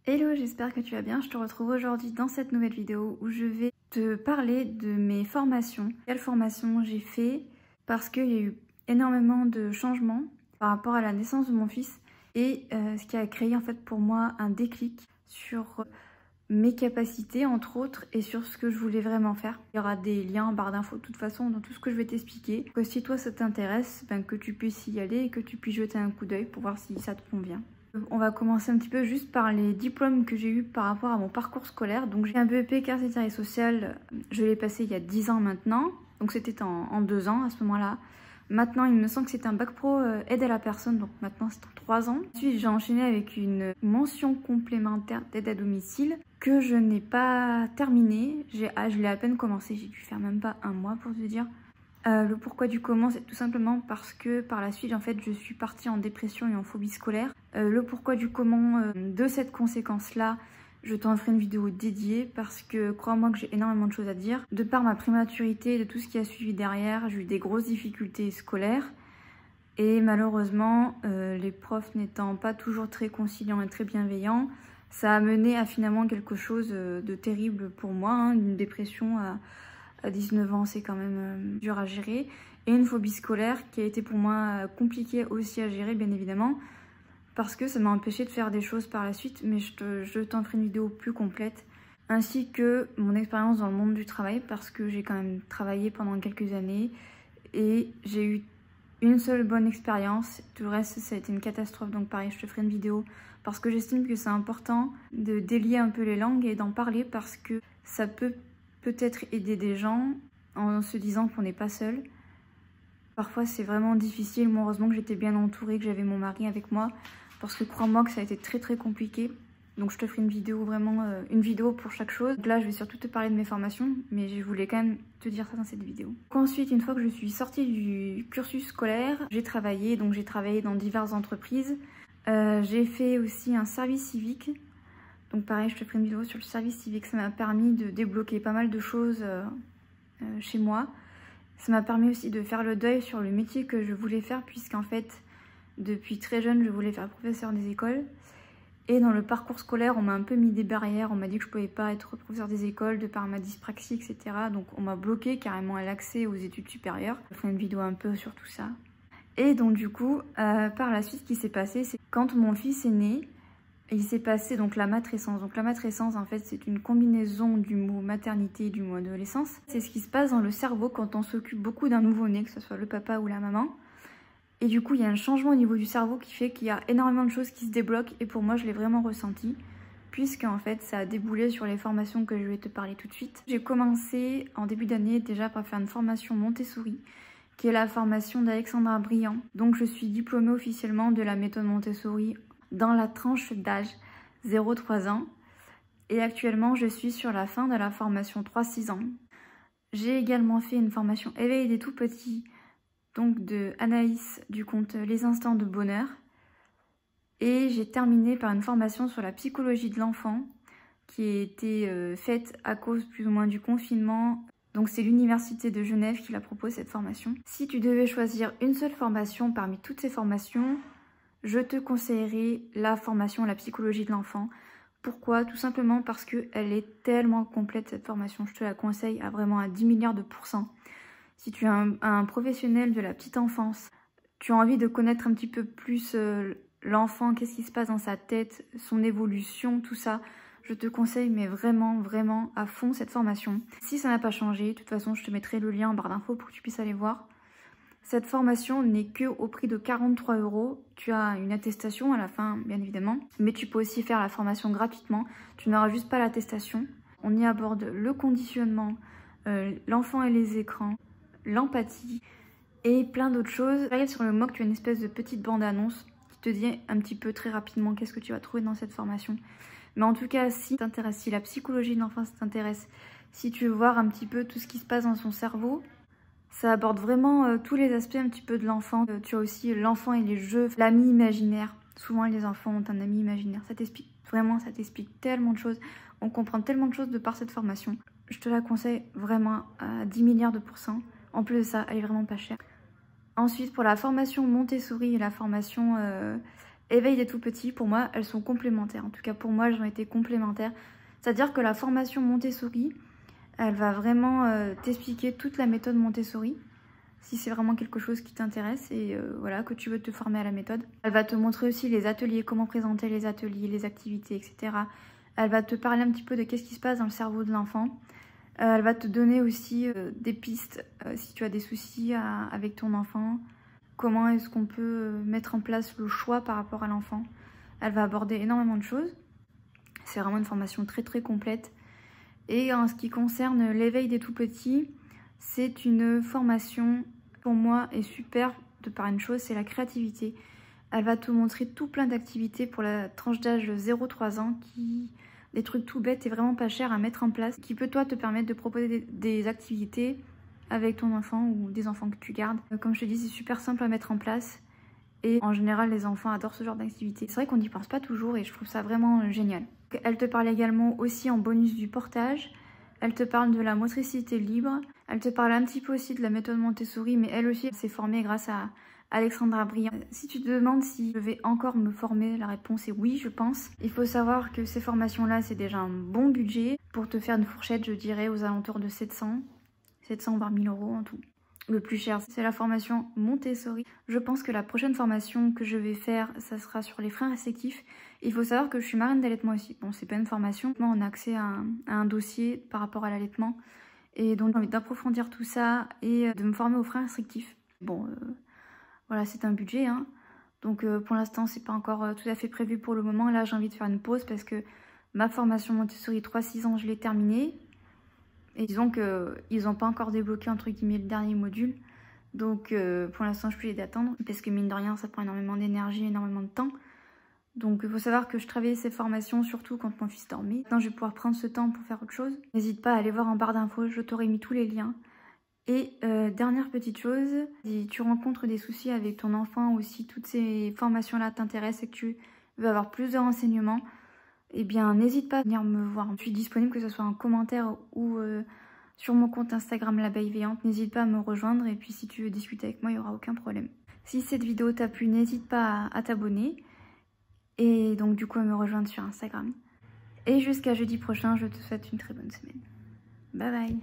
Hello, j'espère que tu vas bien. Je te retrouve aujourd'hui dans cette nouvelle vidéo où je vais te parler de mes formations. Quelles formations j'ai fait parce qu'il y a eu énormément de changements par rapport à la naissance de mon fils et ce qui a créé en fait pour moi un déclic sur mes capacités entre autres et sur ce que je voulais vraiment faire. Il y aura des liens en barre d'infos de toute façon dans tout ce que je vais t'expliquer. Que si toi ça t'intéresse, que tu puisses y aller et que tu puisses jeter un coup d'œil pour voir si ça te convient. On va commencer un petit peu juste par les diplômes que j'ai eu par rapport à mon parcours scolaire. Donc j'ai un BEP caractère et social, je l'ai passé il y a 10 ans maintenant. Donc c'était en 2 ans à ce moment-là. Maintenant il me semble que c'est un bac pro aide à la personne, donc maintenant c'est en 3 ans. Ensuite j'ai enchaîné avec une mention complémentaire d'aide à domicile que je n'ai pas terminée. Je l'ai à peine commencé, j'ai dû faire même pas un mois pour te dire. Le pourquoi du comment, c'est tout simplement parce que par la suite, en fait, je suis partie en dépression et en phobie scolaire. Le pourquoi du comment de cette conséquence-là, je t'en ferai une vidéo dédiée parce que crois-moi que j'ai énormément de choses à dire. De par ma prématurité et de tout ce qui a suivi derrière, j'ai eu des grosses difficultés scolaires. Et malheureusement, les profs n'étant pas toujours très conciliants et très bienveillants, ça a mené à finalement quelque chose de terrible pour moi, une dépression à 19 ans, c'est quand même dur à gérer. Et une phobie scolaire qui a été pour moi compliquée aussi à gérer, bien évidemment, parce que ça m'a empêché de faire des choses par la suite, mais je t'en ferai une vidéo plus complète. Ainsi que mon expérience dans le monde du travail, parce que j'ai quand même travaillé pendant quelques années et j'ai eu une seule bonne expérience. Tout le reste, ça a été une catastrophe, donc pareil, je te ferai une vidéo parce que j'estime que c'est important de délier un peu les langues et d'en parler parce que ça peut-être aider des gens en se disant qu'on n'est pas seul. Parfois c'est vraiment difficile, moi heureusement que j'étais bien entourée, que j'avais mon mari avec moi, parce que crois-moi que ça a été très compliqué. Donc je te ferai une vidéo, vraiment une vidéo pour chaque chose. Donc là je vais surtout te parler de mes formations, mais je voulais quand même te dire ça dans cette vidéo. Donc ensuite, une fois que je suis sortie du cursus scolaire, j'ai travaillé dans diverses entreprises. J'ai fait aussi un service civique. Donc pareil, je te ferai une vidéo sur le service civique, ça m'a permis de débloquer pas mal de choses chez moi. Ça m'a permis aussi de faire le deuil sur le métier que je voulais faire, puisqu'en fait, depuis très jeune, je voulais faire professeur des écoles. Et dans le parcours scolaire, on m'a un peu mis des barrières, on m'a dit que je ne pouvais pas être professeur des écoles de par ma dyspraxie, etc. Donc on m'a bloqué carrément à l'accès aux études supérieures. Je ferai une vidéo un peu sur tout ça. Et donc du coup, par la suite, ce qui s'est passé, c'est quand mon fils est né, il s'est passé donc la matrescence. Donc la matrescence, en fait, c'est une combinaison du mot maternité et du mot adolescence. C'est ce qui se passe dans le cerveau quand on s'occupe beaucoup d'un nouveau-né, que ce soit le papa ou la maman. Et du coup, il y a un changement au niveau du cerveau qui fait qu'il y a énormément de choses qui se débloquent. Et pour moi, je l'ai vraiment ressenti, puisque en fait, ça a déboulé sur les formations que je vais te parler tout de suite. J'ai commencé en début d'année déjà par faire une formation Montessori, qui est la formation d'Alexandra Briand. Donc je suis diplômée officiellement de la méthode Montessori dans la tranche d'âge 0-3 ans. Et actuellement, je suis sur la fin de la formation 3-6 ans. J'ai également fait une formation éveil des tout petits, donc de Anaïs du compte Les Instants de Bonheur. Et j'ai terminé par une formation sur la psychologie de l'enfant qui a été faite à cause plus ou moins du confinement. Donc c'est l'Université de Genève qui la propose, cette formation. Si tu devais choisir une seule formation parmi toutes ces formations, je te conseillerais la formation La psychologie de l'enfant. Pourquoi? Tout simplement parce qu'elle est tellement complète, cette formation. Je te la conseille à vraiment à 10 milliards de %. Si tu es un professionnel de la petite enfance, tu as envie de connaître un petit peu plus l'enfant, qu'est-ce qui se passe dans sa tête, son évolution, tout ça, je te conseille mais vraiment à fond cette formation. Si ça n'a pas changé, de toute façon je te mettrai le lien en barre d'infos pour que tu puisses aller voir. Cette formation n'est que au prix de 43 €. Tu as une attestation à la fin, bien évidemment. Mais tu peux aussi faire la formation gratuitement. Tu n'auras juste pas l'attestation. On y aborde le conditionnement, l'enfant et les écrans, l'empathie et plein d'autres choses. Regarde sur le MOOC, tu as une espèce de petite bande-annonce qui te dit un petit peu très rapidement qu'est-ce que tu vas trouver dans cette formation. Mais en tout cas, si t'intéresse, si la psychologie de l'enfant t'intéresse, si tu veux voir un petit peu tout ce qui se passe dans son cerveau, ça aborde vraiment tous les aspects un petit peu de l'enfant. Tu as aussi l'enfant et les jeux, l'ami imaginaire. Souvent les enfants ont un ami imaginaire. Ça t'explique tellement de choses. On comprend tellement de choses de par cette formation. Je te la conseille vraiment à 10 milliards de %. En plus de ça, elle est vraiment pas chère. Ensuite, pour la formation Montessori et la formation éveil des tout petits, pour moi, elles sont complémentaires. En tout cas, pour moi, elles ont été complémentaires. C'est-à-dire que la formation Montessori, elle va vraiment t'expliquer toute la méthode Montessori, si c'est vraiment quelque chose qui t'intéresse et voilà, que tu veux te former à la méthode. Elle va te montrer aussi les ateliers, comment présenter les ateliers, les activités, etc. Elle va te parler un petit peu de qu'est-ce qui se passe dans le cerveau de l'enfant. Elle va te donner aussi des pistes si tu as des soucis avec ton enfant. Comment est-ce qu'on peut mettre en place le choix par rapport à l'enfant. Elle va aborder énormément de choses. C'est vraiment une formation très très complète. Et en ce qui concerne l'éveil des tout petits, c'est une formation pour moi est super de par une chose, c'est la créativité. Elle va te montrer tout plein d'activités pour la tranche d'âge 0-3 ans, des trucs tout bêtes et vraiment pas chers à mettre en place, qui peut toi te permettre de proposer des activités avec ton enfant ou des enfants que tu gardes. Comme je te dis, c'est super simple à mettre en place et en général les enfants adorent ce genre d'activité. C'est vrai qu'on n'y pense pas toujours et je trouve ça vraiment génial. Elle te parle également aussi en bonus du portage. Elle te parle de la motricité libre. Elle te parle un petit peu aussi de la méthode Montessori, mais elle aussi s'est formée grâce à Alexandra Briand. Si tu te demandes si je vais encore me former, la réponse est oui, je pense. Il faut savoir que ces formations-là, c'est déjà un bon budget. Pour te faire une fourchette, je dirais aux alentours de 700 voire 1000 € en tout. Le plus cher, c'est la formation Montessori. Je pense que la prochaine formation que je vais faire, ça sera sur les freins restrictifs. Il faut savoir que je suis marraine d'allaitement aussi. Bon, c'est pas une formation, on a accès à un dossier par rapport à l'allaitement. Et donc j'ai envie d'approfondir tout ça et de me former aux freins restrictifs. Bon, voilà, c'est un budget, hein. Donc pour l'instant, c'est pas encore tout à fait prévu pour le moment. Là, j'ai envie de faire une pause parce que ma formation Montessori 3-6 ans, je l'ai terminée. Et disons qu'ils n'ont pas encore débloqué entre guillemets le dernier module. Donc pour l'instant je suis obligée d'attendre. Parce que mine de rien ça prend énormément d'énergie, énormément de temps. Donc il faut savoir que je travaillais ces formations surtout quand mon fils dormait. Maintenant je vais pouvoir prendre ce temps pour faire autre chose. N'hésite pas à aller voir en barre d'infos, je t'aurai mis tous les liens. Et dernière petite chose, si tu rencontres des soucis avec ton enfant ou si toutes ces formations là t'intéressent et que tu veux avoir plus de renseignements, eh bien n'hésite pas à venir me voir. Je suis disponible que ce soit en commentaire ou sur mon compte Instagram l'abeille veillante. N'hésite pas à me rejoindre et puis si tu veux discuter avec moi, il n'y aura aucun problème. Si cette vidéo t'a plu, n'hésite pas à t'abonner et donc du coup à me rejoindre sur Instagram. Et jusqu'à jeudi prochain, je te souhaite une très bonne semaine. Bye bye.